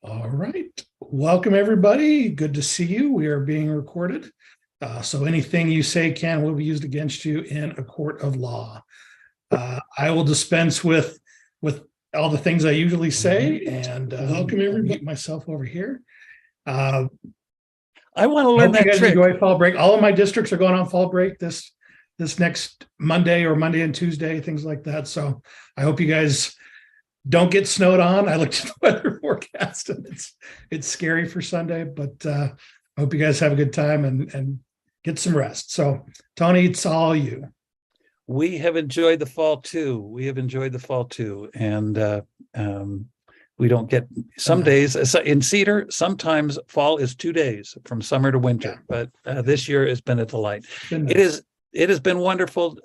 All right. Welcome, everybody. Good to see you. We are being recorded. So anything you say will be used against you in a court of law. I will dispense with all the things I usually say and welcome everybody. Myself over here. I want to learn hope you that guys trick. enjoy fall break. All of my districts are going on fall break this next Monday or Monday and Tuesday, things like that. So I hope you guys don't get snowed on. I looked at the weather forecast and it's scary for Sunday, but I hope you guys have a good time and get some rest. So Tony, it's all you. We have enjoyed the fall too. And we don't get some days in Cedar. Sometimes fall is 2 days from summer to winter, but this year has been a delight. It has been wonderful.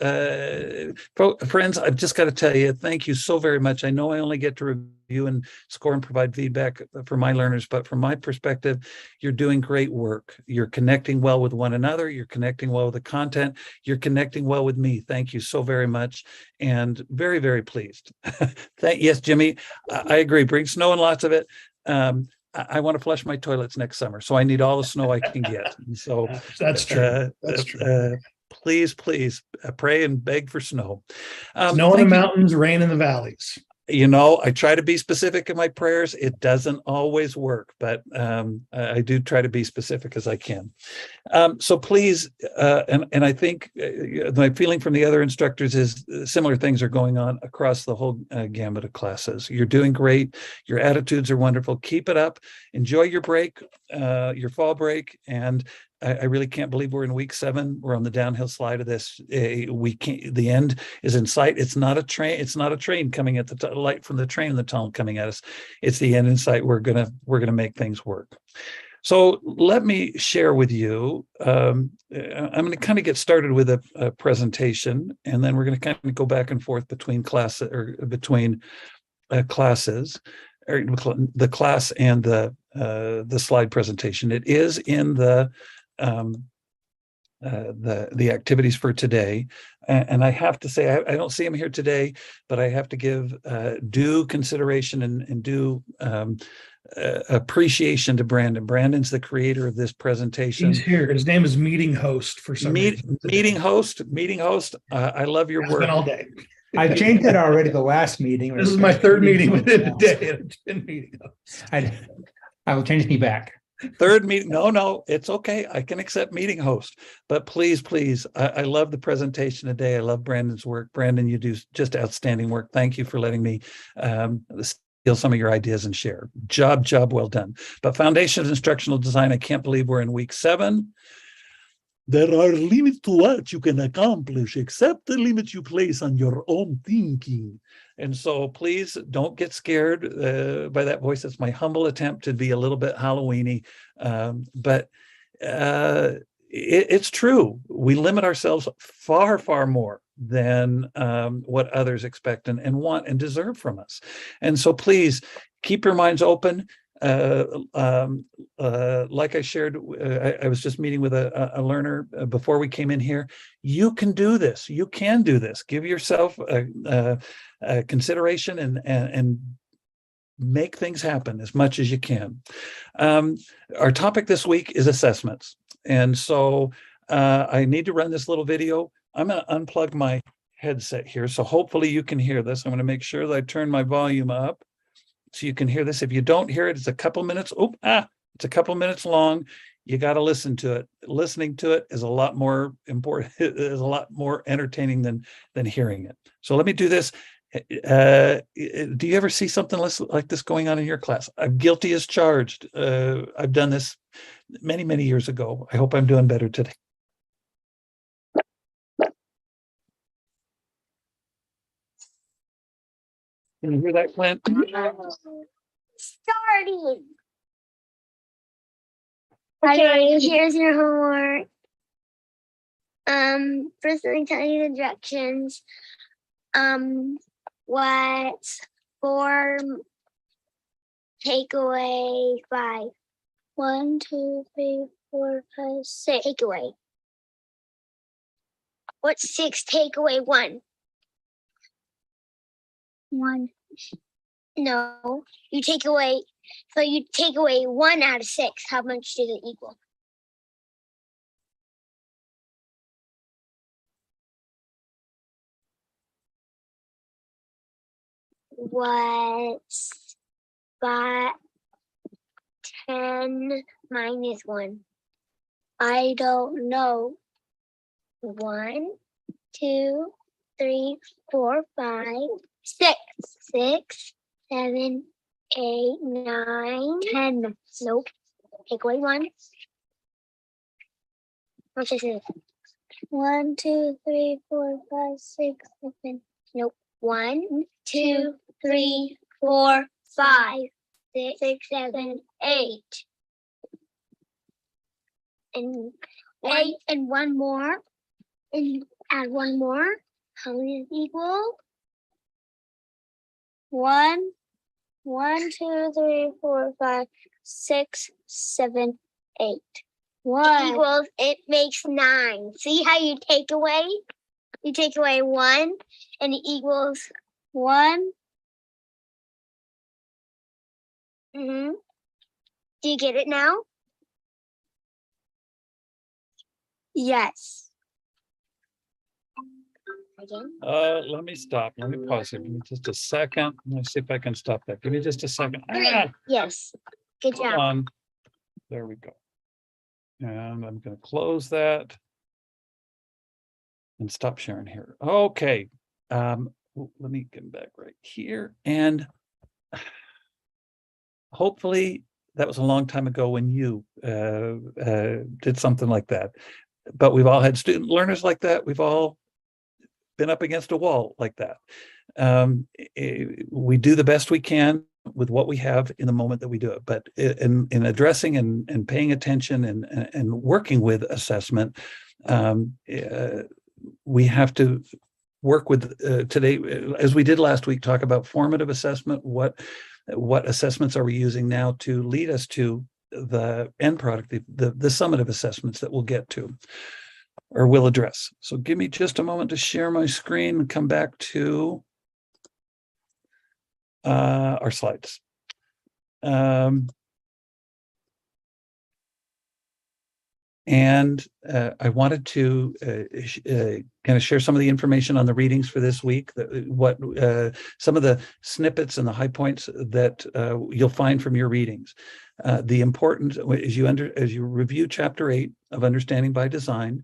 Friends, I've just got to tell you, thank you so very much. I know I only get to review and score and provide feedback for my learners, but from my perspective, you're doing great work. You're connecting well with one another. You're connecting well with the content. You're connecting well with me. Thank you so very much. And very, very pleased. Yes, Jimmy, I agree. Bring snow and lots of it. I want to flush my toilets next summer, so I need all the snow I can get. So that's true. That's true. Please pray and beg for snow. Snow in the mountains, rain in the valleys. You know, I try to be specific in my prayers. It doesn't always work, but I do try to be specific as I can. So please, and I think my feeling from the other instructors is similar things are going on across the whole gamut of classes. You're doing great. Your attitudes are wonderful. Keep it up. Enjoy your break, your fall break, and I really can't believe we're in week 7. We're on the downhill slide of this. We can't. The end is in sight. It's not a train. It's not a train coming at the light from the train in the tunnel coming at us. It's the end in sight. We're gonna make things work. So let me share with you. I'm going to kind of get started with a presentation, and then we're going to kind of go back and forth between classes, or between classes, or the class and the slide presentation. It is in the activities for today, and I have to say I don't see him here today, but I have to give due consideration and due appreciation to Brandon. Brandon's the creator of this presentation. He's here. His name is Meeting Host for some reason. Meeting host. I love your work. All day. I changed it already the last meeting. This is my third meeting within a day. It's been Meeting Host. I will change me back. Third meeting. No, it's okay. I can accept meeting host, but please, I love the presentation today. I love Brandon's work. Brandon, you do just outstanding work. Thank you for letting me steal some of your ideas and share. Job well done. But Foundation of Instructional Design, I can't believe we're in week 7. There are limits to what you can accomplish, except the limits you place on your own thinking. And so please don't get scared by that voice. It's my humble attempt to be a little bit Halloween-y, but it's true. We limit ourselves far more than what others expect and want and deserve from us. And so please keep your minds open. Like I shared, I was just meeting with a learner before we came in here. You can do this. You can do this. Give yourself a consideration and make things happen as much as you can. Our topic this week is assessments. And so I need to run this little video. I'm going to unplug my headset here. So hopefully you can hear this. I'm going to make sure that I turn my volume up so you can hear this. If you don't hear it, it's a couple minutes. It's a couple minutes long. You got to listen to it. Listening to it is a lot more important. It is a lot more entertaining than hearing it. So let me do this. Do you ever see something like this going on in your class? I'm guilty as charged. I've done this many years ago. I hope I'm doing better today. Can you hear that, Clint? Starting. Okay, here's your homework. First let me tell you the directions. What's 4 takeaway 5? 1, 2, 3, 4, 5, 6. Takeaway. What's 6 takeaway 1? 1. No, you take away So you take away 1 out of 6. How much does it equal? What's 10 minus 1? I don't know. 1, 2, 3, 4, 5, 6. 6, 7, 8, 9, 10. Nope. Take away 1. What's this? 1, 2, 3, 4, 5, 6, 7. Nope. 1, 2, 3, 4, 5, 6, 7, 8. And 8 and 1 more. And add 1 more. How many is equal? 1, 2, 3, 4, 5, 6, 7, 8. 1 equals, it makes 9. See how you take away? You take away 1 and it equals 1. Do you get it now? Yes. Again? Let me stop. Let me pause here. Give me just a second. Let me see if I can stop that. Give me just a second. Yes. Good Hold job. on. There we go. And I'm going to close that and stop sharing here. Okay. Let me get back right here. And hopefully that was a long time ago when you did something like that. But we've all had student learners like that. We've all been up against a wall like that. We do the best we can with what we have in the moment that we do it. But in addressing and paying attention and working with assessment, we have to work with today, as we did last week, talk about formative assessment. What assessments are we using now to lead us to the end product, the summative assessments that we'll get to or will address. So give me just a moment to share my screen and come back to our slides. And I wanted to kind of share some of the information on the readings for this week, some of the snippets and the high points that you'll find from your readings. The important, as you review Chapter 8 of Understanding by Design,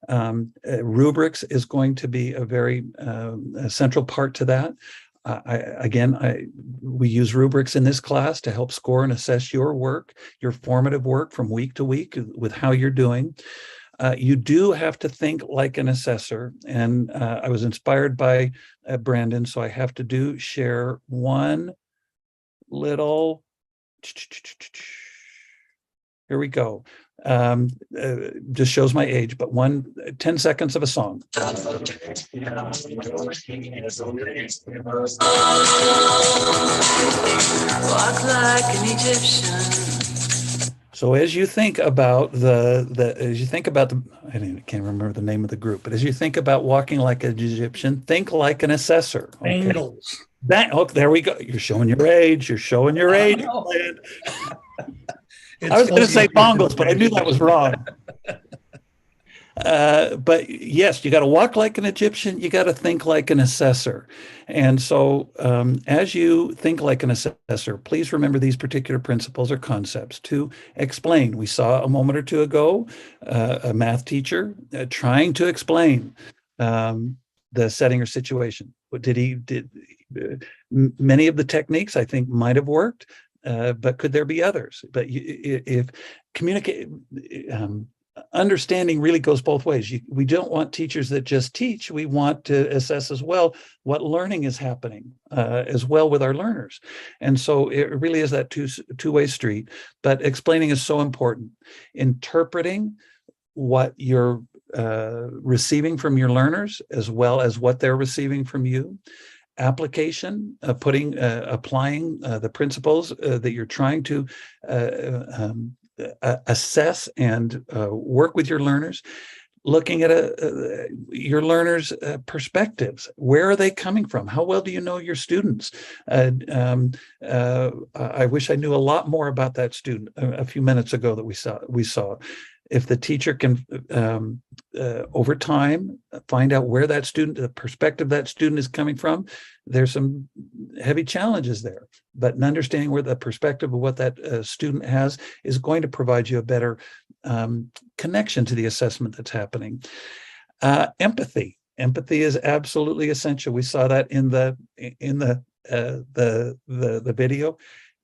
rubrics is going to be a very central part to that. We use rubrics in this class to help score and assess your work, your formative work from week to week with how you're doing. You do have to think like an assessor, and I was inspired by Brandon, so I have to share one little. Here we go. Just shows my age, but 10 seconds of a song. Walk like an Egyptian. So as you think about I can't remember the name of the group, but as you think about walking like an Egyptian, think like an assessor. Okay? Angles. There we go. You're showing your age. You're showing your age. I was going to say bongles, but I knew that was wrong. But yes, you got to walk like an Egyptian. You got to think like an assessor. And so as you think like an assessor, please remember these particular principles or concepts to explain. We saw a moment or two ago a math teacher trying to explain the setting or situation. Many of the techniques I think might have worked. But could there be others? But if understanding really goes both ways. We don't want teachers that just teach. We want to assess as well what learning is happening as well with our learners. And so it really is that two-way street. But explaining is so important. Interpreting what you're receiving from your learners as well as what they're receiving from you. Application, applying the principles that you're trying to assess and work with your learners. looking at your learners' perspectives. Where are they coming from? How well do you know your students? I wish I knew a lot more about that student a few minutes ago that we saw. If the teacher can, over time, find out where that student, the perspective that student is coming from, there's some heavy challenges there. But an understanding where the perspective of what that student has is going to provide you a better connection to the assessment that's happening. Empathy is absolutely essential. We saw that in the video.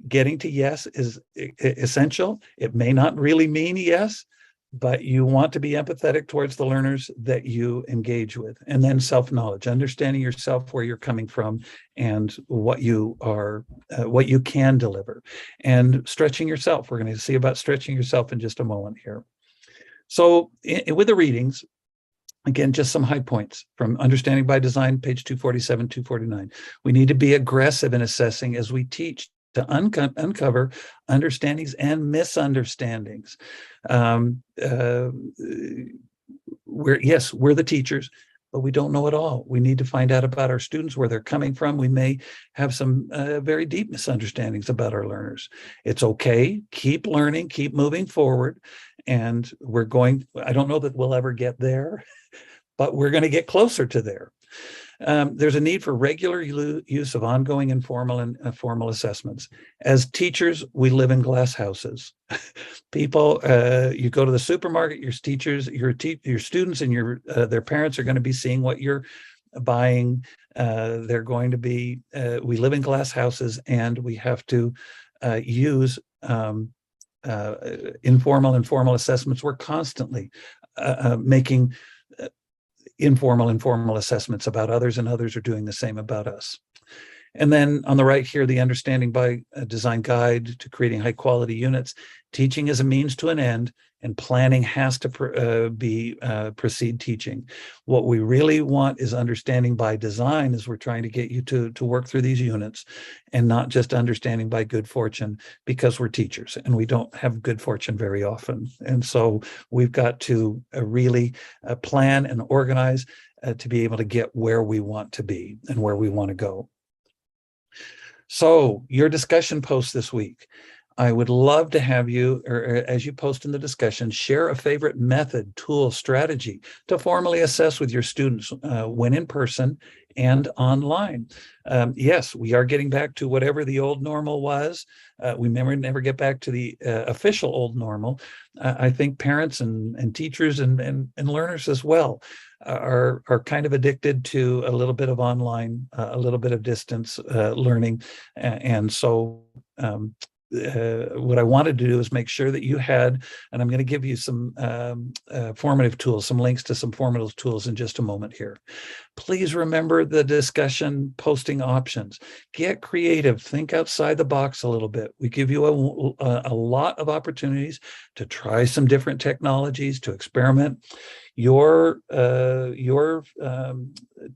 Getting to yes is essential. It may not really mean yes, but you want to be empathetic towards the learners that you engage with. And then self-knowledge, understanding yourself, where you're coming from, and what you can deliver, and stretching yourself. We're going to see about stretching yourself in just a moment here. So with the readings, again, just some high points from Understanding by Design, page 247, 249. We need to be aggressive in assessing as we teach, to uncover understandings and misunderstandings. We're the teachers, but we don't know it all. We need to find out about our students, where they're coming from. We may have some very deep misunderstandings about our learners. It's okay. Keep learning, keep moving forward. And I don't know that we'll ever get there, but we're going to get closer to there. There's a need for regular use of ongoing informal and formal assessments. As teachers, we live in glass houses. People, you go to the supermarket, your teachers, your students, and their parents are going to be seeing what you're buying. They're going to be. We live in glass houses, and we have to use informal and formal assessments. We're constantly making informal and formal assessments about others, and others are doing the same about us. And then on the right here, the Understanding by Design guide to creating high quality units. Teaching is a means to an end, and planning has to precede teaching. What we really want is understanding by design, as we're trying to get you to work through these units, and not just understanding by good fortune, because we're teachers and we don't have good fortune very often. And so we've got to really plan and organize to be able to get where we want to be and where we want to go. So your discussion post this week, I would love to have you, or as you post in the discussion, share a favorite method, tool, strategy to formally assess with your students when in person and online. Yes, we are getting back to whatever the old normal was. We never get back to the official old normal. I think parents and teachers and learners as well are kind of addicted to a little bit of online, a little bit of distance learning. And so what I wanted to do is make sure that you had, and I'm going to give you some formative tools, some links to some formative tools in just a moment here. Please remember the discussion posting options. Get creative. Think outside the box a little bit. We give you a lot of opportunities to try some different technologies, to experiment. Your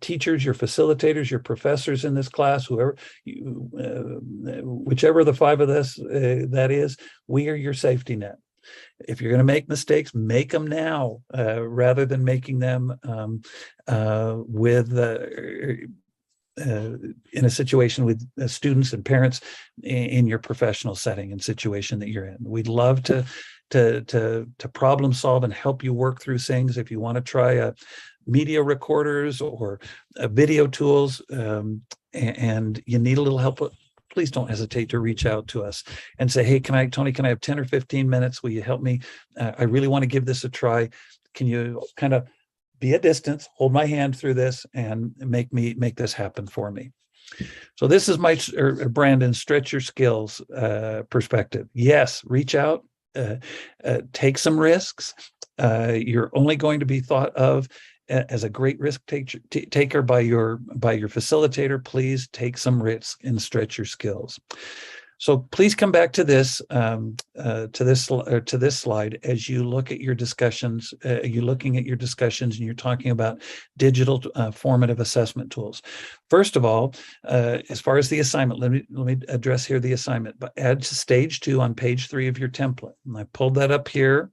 teachers, your facilitators, your professors in this class, whoever, whichever of the five of us that is, we are your safety net. If you're going to make mistakes, make them now rather than making them in a situation with students and parents in your professional setting and situation that you're in. We'd love to problem solve and help you work through things. If you want to try media recorders or video tools, and you need a little help, please don't hesitate to reach out to us and say, hey, Tony, can I have 10 or 15 minutes? Will you help me? I really want to give this a try. Can you kind of be a distance, hold my hand through this, and make this happen for me? So this is Brandon's stretch your skills perspective. Yes, reach out, take some risks. You're only going to be thought of as a great risk taker by your facilitator. Please take some risks and stretch your skills. So please come back to this slide as you look at your discussions. You're looking at your discussions and you're talking about digital formative assessment tools. First of all, as far as the assignment, let me address here the assignment. But add to stage 2 on page 3 of your template. And I pulled that up here.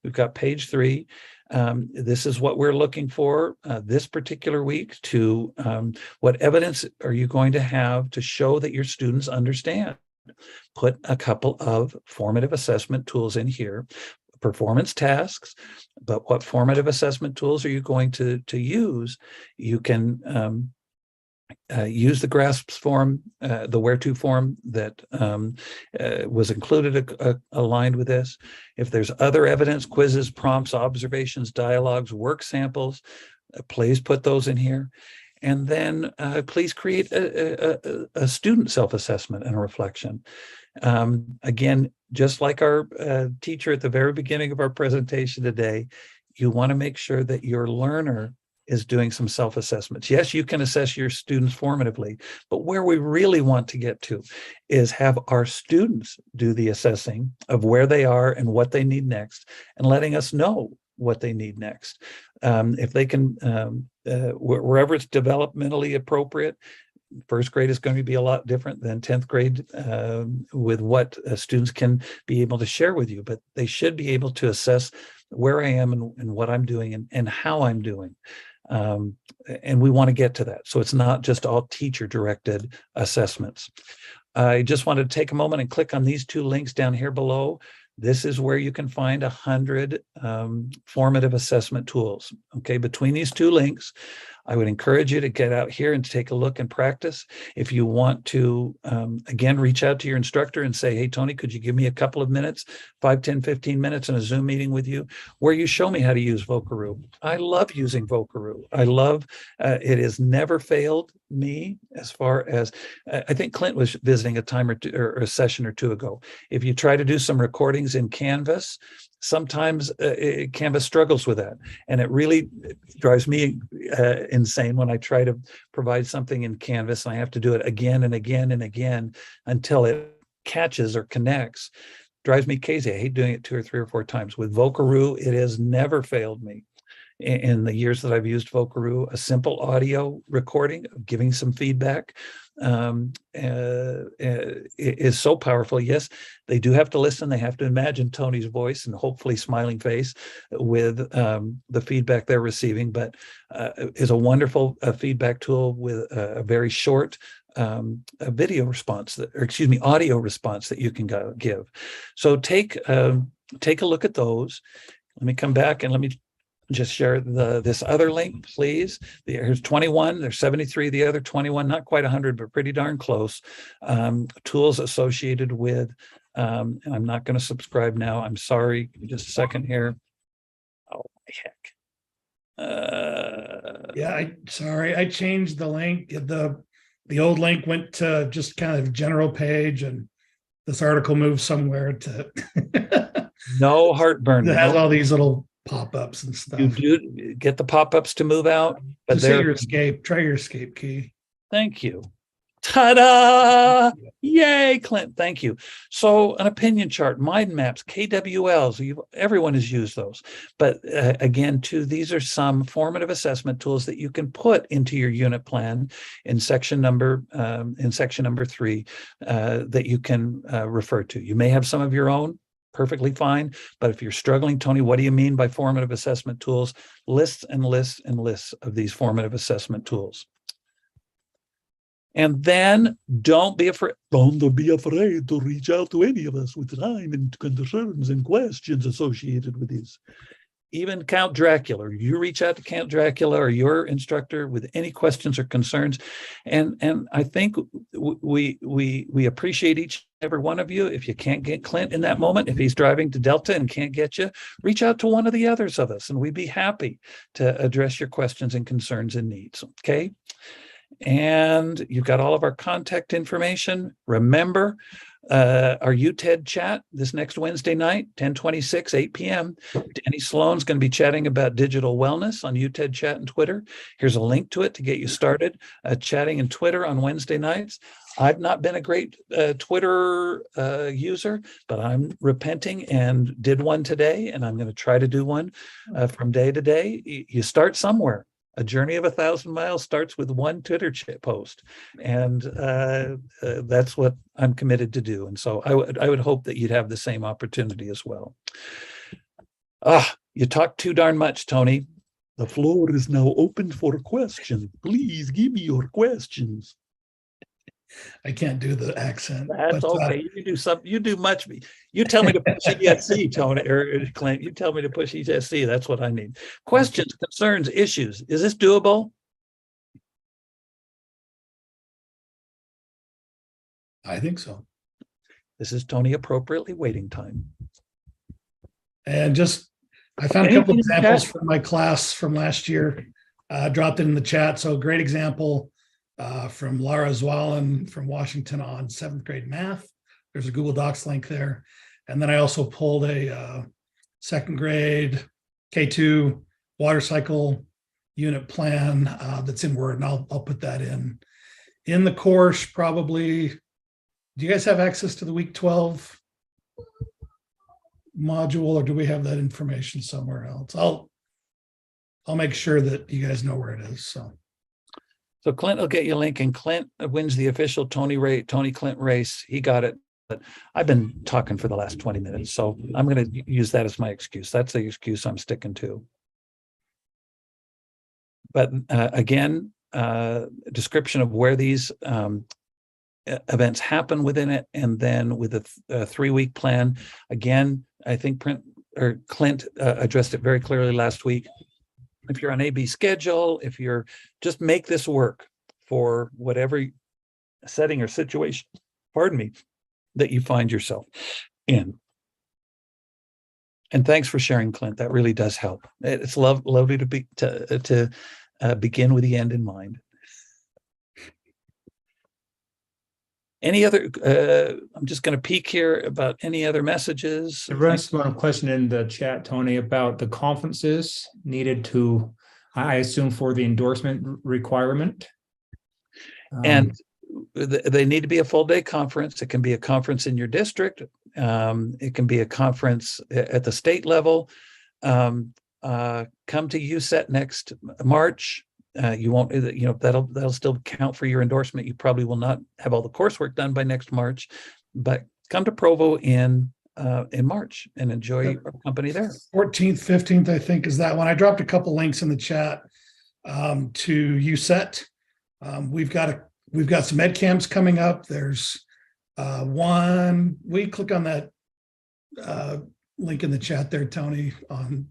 We've got page 3. This is what we're looking for this particular week to what evidence are you going to have to show that your students understand? Put a couple of formative assessment tools in here, performance tasks, but what formative assessment tools are you going to use? You can use the GRASPS form, the where to form that was included aligned with this. If there's other evidence, quizzes, prompts, observations, dialogues, work samples, please put those in here. And then please create a student self-assessment and a reflection. Again, just like our teacher at the very beginning of our presentation today, you want to make sure that your learner is doing some self-assessments. Yes, you can assess your students formatively, but where we really want to get to is have our students do the assessing of where they are and what they need next, and letting us know what they need next. If they can, wherever it's developmentally appropriate, first grade is going to be a lot different than 10th grade with what students can be able to share with you, but they should be able to assess where I am and what I'm doing and how I'm doing. And we want to get to that. So it's not just all teacher directed assessments. I just wanted to take a moment and click on these two links down here below. This is where you can find 100 formative assessment tools. Okay, between these two links, I would encourage you to get out here and take a look and practice. If you want to, again, reach out to your instructor and say, hey, Tony, could you give me a couple of minutes, 5, 10, 15 minutes in a Zoom meeting with you where you show me how to use Vocaroo. I love using Vocaroo. I love, it has never failed me as far as, I think Clint was visiting a time or two, or a session or two ago. If you try to do some recordings in Canvas, sometimes Canvas struggles with that. And it really drives me insane when I try to provide something in Canvas and I have to do it again and again and again until it catches or connects. Drives me crazy. I hate doing it 2 or 3 or 4 times. With Vocaroo, it has never failed me. In the years that I've used Vocaroo, a simple audio recording, giving some feedback is so powerful. Yes, they do have to listen. They have to imagine Tony's voice and hopefully smiling face with the feedback they're receiving, but is a wonderful feedback tool with a very short a video response, or excuse me, audio response that you can give. So take a look at those. Let me come back and let me just share this other link, please. Here's 21, there's 73, the other 21, not quite 100, but pretty darn close. Tools associated with, and I'm not going to subscribe now. I'm sorry, just a second here. Oh, heck. Yeah, sorry, I changed the link. The old link went to just kind of general page, and this article moved somewhere to no heartburn. It has all these little pop-ups and stuff. You do get the pop-ups to move out, but just say your escape. Try your escape key. Thank you. Ta-da! Yay, Clint. Thank you. So an opinion chart, mind maps, KWLs, everyone has used those. But again, too, these are some formative assessment tools that you can put into your unit plan in section number 3 that you can refer to. You may have some of your own. Perfectly fine. But if you're struggling, Tony, what do you mean by formative assessment tools? Lists and lists and lists of these formative assessment tools. And then don't be afraid to reach out to any of us with time and concerns and questions associated with these. Even Count Dracula, you reach out to Count Dracula or your instructor with any questions or concerns. And I think we appreciate each and every one of you. If you can't get Clint in that moment, if he's driving to Delta and can't get you, reach out to one of the others of us, and we'd be happy to address your questions and concerns and needs, okay? And you've got all of our contact information. Remember, our UTED chat this next Wednesday night, 10/26, 8 p.m. Danny Sloan's going to be chatting about digital wellness on UTED chat and Twitter. Here's a link to it to get you started chatting and Twitter on Wednesday nights. I've not been a great Twitter user, but I'm repenting and did one today, and I'm going to try to do one from day to day. You start somewhere. A journey of 1,000 miles starts with one Twitter post, and that's what I'm committed to do. And so I would hope that you'd have the same opportunity as well. You talk too darn much, Tony. The floor is now open for questions. Please give me your questions. I can't do the accent. That's but, okay. You do something. You do much. You tell me to push ESC, Tony, or Clint. You tell me to push ESC. That's what I need. Questions, concerns, issues. Is this doable? I think so. This is Tony appropriately waiting time. And I found a couple Anything in the examples chat? from my class from last year. Dropped it in the chat. So great example from Laura Zwallen from Washington on 7th grade math. There's a Google Docs link there. And then I also pulled a 2nd grade K2 water cycle unit plan that's in Word, and I'll put that in the course probably. Do you guys have access to the week 12 module, or do we have that information somewhere else? I'll make sure that you guys know where it is. So Clint will get you a link, and Clint wins the official Tony Clint race. He got it. But I've been talking for the last 20 minutes, so I'm going to use that as my excuse. That's the excuse I'm sticking to. But again, description of where these events happen within it, and then with a 3-week plan. Again, I think Clint addressed it very clearly last week. If you're on AB schedule, if you're just make this work for whatever setting or situation, pardon me, that you find yourself in. And thanks for sharing, Clint. That really does help. It's lovely to begin with the end in mind. Any other, I'm just going to peek here about any other messages. The rest of a question in the chat, Tony, about the conferences needed to, I assume, for the endorsement requirement. And they need to be a full day conference. It can be a conference in your district. It can be a conference at the state level. Come to USET next March. You won't, that'll still count for your endorsement. You probably will not have all the coursework done by next March, but come to Provo in March and enjoy our company there. 14th, 15th, I think, is that one. I dropped a couple links in the chat to USET. We've got some ed camps coming up. There's one. We click on that link in the chat there, Tony, on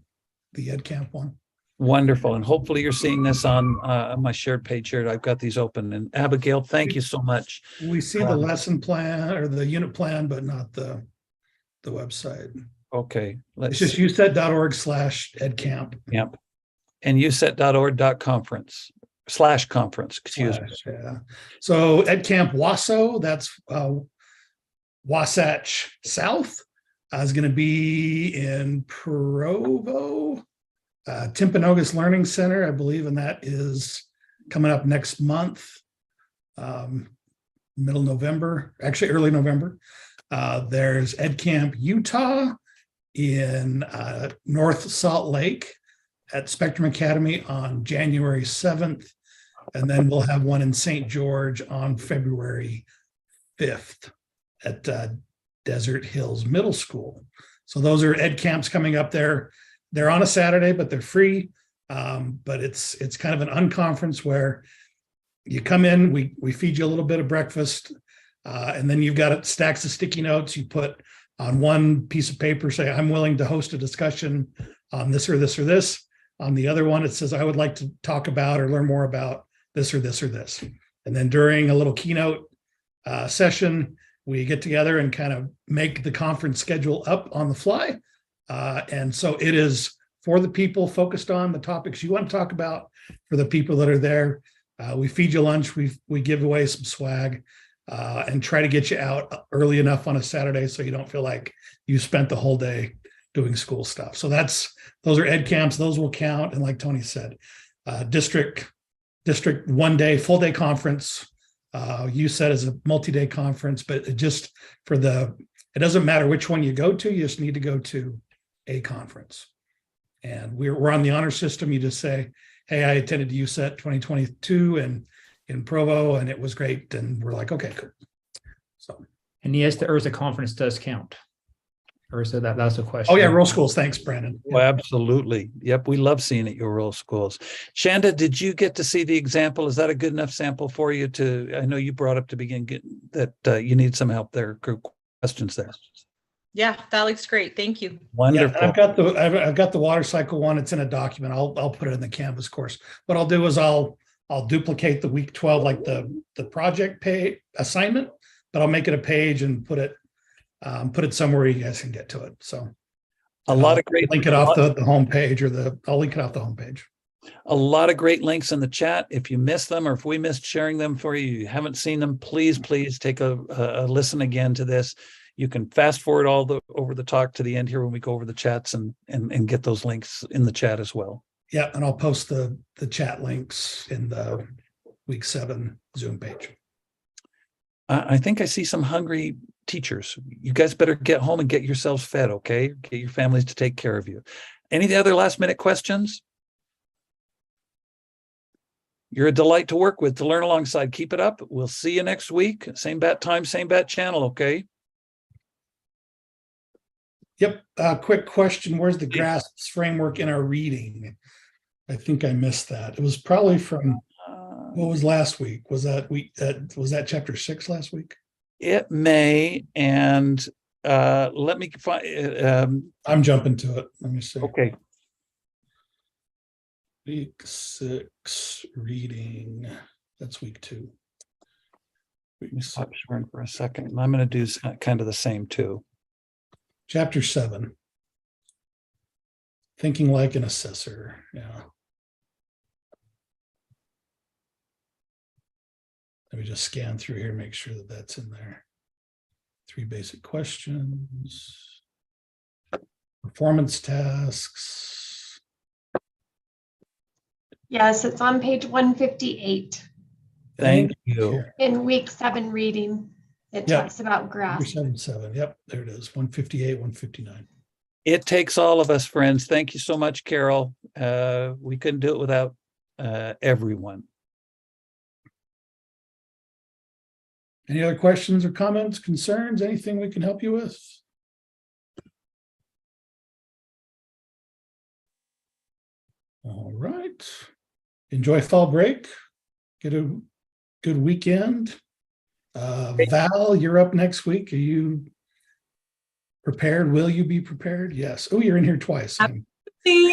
the ed camp one. Wonderful. And hopefully you're seeing this on my shared page here. I've got these open. And Abigail, thank you so much. We see the lesson plan or the unit plan, but not the website. Okay. It's just uset.org/edcamp. Yep. And uset.org.conference/conference, excuse me. Yeah. So EdCamp Wasso, that's Wasatch South, is going to be in Provo. Timpanogos Learning Center, I believe, and that is coming up next month, middle November, actually early November. There's EdCamp Utah in North Salt Lake at Spectrum Academy on January 7th. And then we'll have one in St. George on February 5th at Desert Hills Middle School. So those are ed camps coming up there. They're on a Saturday, but they're free. But it's kind of an unconference where you come in, we feed you a little bit of breakfast, and then you've got stacks of sticky notes. You put on one piece of paper, say, I'm willing to host a discussion on this or this or this. On the other one, it says, I would like to talk about or learn more about this or this or this. And then during a little keynote session, we get together and kind of make the conference schedule up on the fly. And so it is for the people focused on the topics you want to talk about, for the people that are there. We feed you lunch, we give away some swag, and try to get you out early enough on a Saturday so you don't feel like you spent the whole day doing school stuff. So those are ed camps, those will count. And like Tony said, district 1 day, full day conference. You said as a multi-day conference, but it doesn't matter which one you go to, you just need to go to a conference. And we're on the honor system. You just say, hey, I attended USET 2022 and in Provo, and it was great. And we're like, okay, cool. So, and yes, the ERSA conference does count. Or so that's a question. Oh yeah, rural schools. Thanks, Brandon. Oh, absolutely. Yep. We love seeing it, your rural schools. Shanda, did you get to see the example? Is that a good enough sample for you I know you brought up to begin that you need some help there, questions there. Yeah, that looks great. Thank you. Wonderful. Yeah, I've got the water cycle one. It's in a document. I'll put it in the Canvas course. What I'll do is I'll duplicate the week 12, like the project pay assignment, but I'll make it a page and put it somewhere you guys can get to it. So A lot of great link it off the home page, or I'll link it off the home page. A lot of great links in the chat. If you missed them, or if we missed sharing them for you, you haven't seen them, please take a listen again to this. You can fast forward over the talk to the end here when we go over the chats and get those links in the chat as well. Yeah, and I'll post the chat links in the week 7 Zoom page. I think I see some hungry teachers. You guys better get home and get yourselves fed, okay? Get your families to take care of you. Any other last minute questions? You're a delight to work with, to learn alongside. Keep it up. We'll see you next week. Same bat time, same bat channel, okay? Yep. Quick question. Where's the GRASPS framework in our reading? I think I missed that. It was probably from, what was last week? Was that chapter 6 last week? It may, and let me find. I'm jumping to it. Let me see. Okay. Week 6 reading. That's week 2. Let me stop sharing for a second. I'm going to do kind of the same too. Chapter 7. Thinking like an assessor. Yeah. Let me just scan through here, make sure that that's in there. 3 basic questions. Performance tasks. Yes, it's on page 158 Thank you. in week 7 reading. It Yeah. talks about grass. 7. Yep, there it is. 158, 159. It takes all of us, friends. Thank you so much, Carol. We couldn't do it without everyone. Any other questions or comments, concerns, anything we can help you with? All right. Enjoy fall break. Get a good weekend. Val, you're up next week. Are you prepared? Will you be prepared? Yes. Oh, you're in here twice. Okay.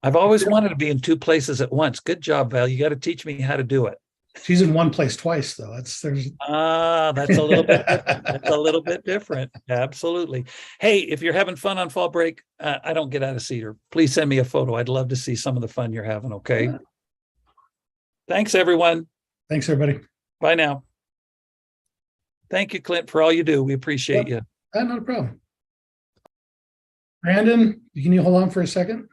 I've always wanted to be in 2 places at once. Good job, Val. You got to teach me how to do it. She's in one place twice, though. That's a little bit different. That's a little bit different. Absolutely. Hey, if you're having fun on fall break, I don't get out of Cedar. Please send me a photo. I'd love to see some of the fun you're having. Okay. Yeah. Thanks, everyone. Thanks, everybody. Bye now. Thank you, Clint, for all you do. We appreciate you. Not a problem. Brandon, can you hold on for a second?